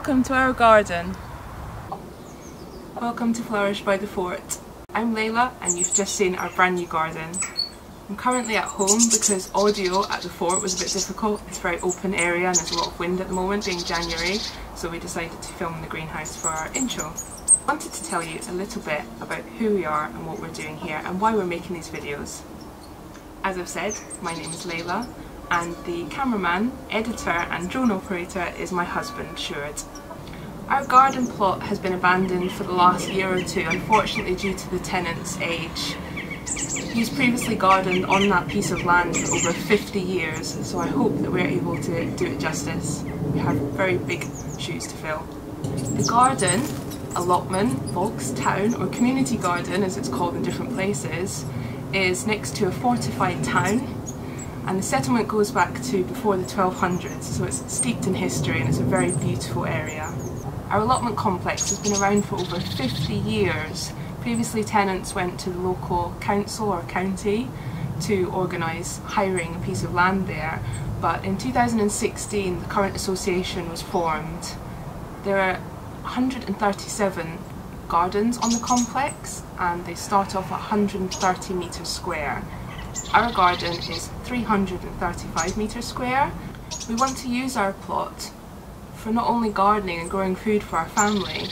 Welcome to our garden. Welcome to Flourish by the Fort. I'm Layla and you've just seen our brand new garden. I'm currently at home because audio at the fort was a bit difficult. It's a very open area and there's a lot of wind at the moment, being January, so we decided to film in the greenhouse for our intro. I wanted to tell you a little bit about who we are and what we're doing here and why we're making these videos. As I've said, my name is Layla and the cameraman, editor and drone operator is my husband, Stuart. Our garden plot has been abandoned for the last year or two, unfortunately due to the tenant's age. He's previously gardened on that piece of land for over 50 years, so I hope that we're able to do it justice. We have very big shoes to fill. The garden, allotment, Volks town, or community garden as it's called in different places, is next to a fortified town, and the settlement goes back to before the 1200s, so it's steeped in history and it's a very beautiful area. Our allotment complex has been around for over 50 years. Previously tenants went to the local council or county to organise hiring a piece of land there, but in 2016 the current association was formed. There are 137 gardens on the complex and they start off at 130 metres square. Our garden is 335 metres square. We want to use our plot for not only gardening and growing food for our family,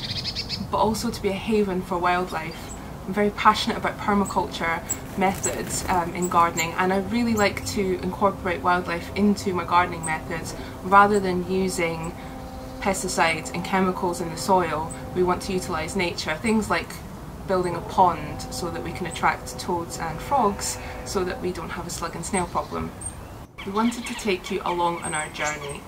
but also to be a haven for wildlife. I'm very passionate about permaculture methods in gardening, and I really like to incorporate wildlife into my gardening methods rather than using pesticides and chemicals in the soil. We want to utilise nature, things like building a pond so that we can attract toads and frogs so that we don't have a slug and snail problem. We wanted to take you along on our journey.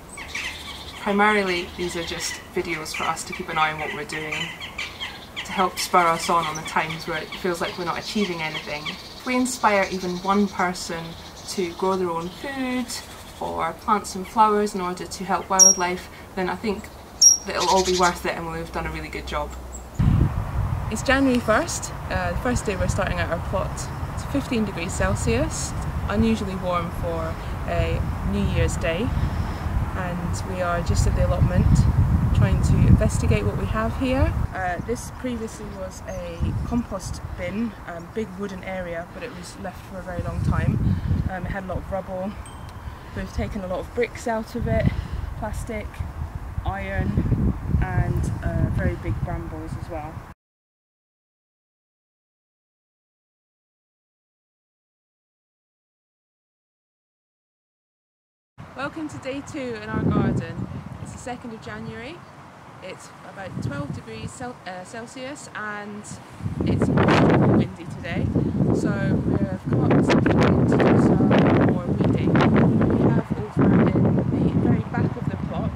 Primarily these are just videos for us to keep an eye on what we're doing, to help spur us on the times where it feels like we're not achieving anything. If we inspire even one person to grow their own food or plant some flowers in order to help wildlife, then I think that it'll all be worth it and we'll have done a really good job. It's January 1st, the first day we're starting out our plot. It's 15 degrees Celsius, unusually warm for a New Year's Day, and we are just at the allotment trying to investigate what we have here. This previously was a compost bin, big wooden area, but it was left for a very long time. It had a lot of rubble. We've taken a lot of bricks out of it, plastic, iron and very big brambles as well. Welcome to day 2 in our garden. It's the 2nd of January. It's about 12 degrees Celsius and it's windy today. So we've come up with something to do some more weeding. We have over in the very back of the plot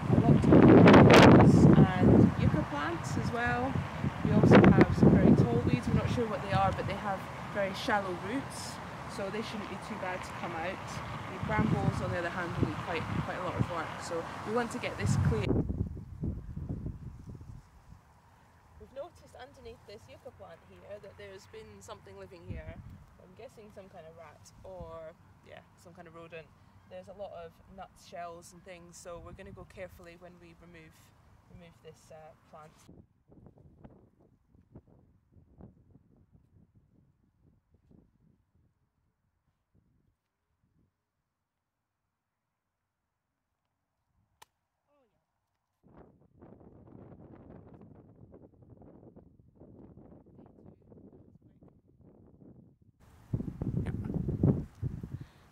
a lot of weeds and yucca plants as well. We also have some very tall weeds. We're not sure what they are, but they have very shallow roots, so they shouldn't be too bad to come out. The brambles, on the other hand, will need quite a lot of work, so we want to get this clear. We've noticed underneath this yucca plant here that there's been something living here. I'm guessing some kind of rat or, yeah, some kind of rodent. There's a lot of nuts, shells and things, so we're going to go carefully when we remove this plant.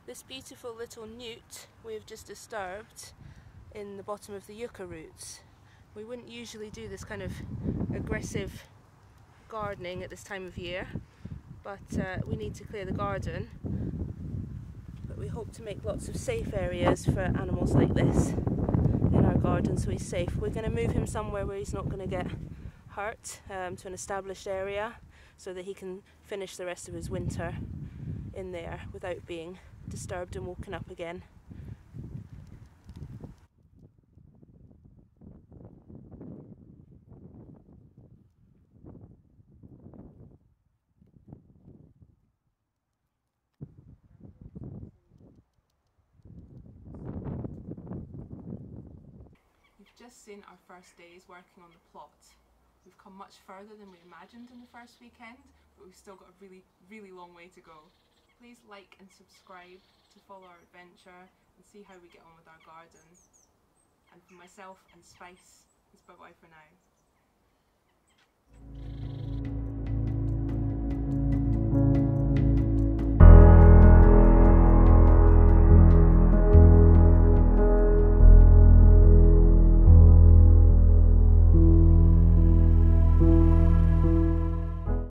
This beautiful little newt we've just disturbed in the bottom of the yucca roots. We wouldn't usually do this kind of aggressive gardening at this time of year, but we need to clear the garden. But we hope to make lots of safe areas for animals like this in our garden so he's safe. We're going to move him somewhere where he's not going to get hurt, to an established area so that he can finish the rest of his winter in there without being disturbed and woken up again. just seen our first days working on the plot. We've come much further than we imagined in the first weekend, but we've still got a really long way to go. Please like and subscribe to follow our adventure and see how we get on with our garden. And for myself and Spice, it's bye bye for now.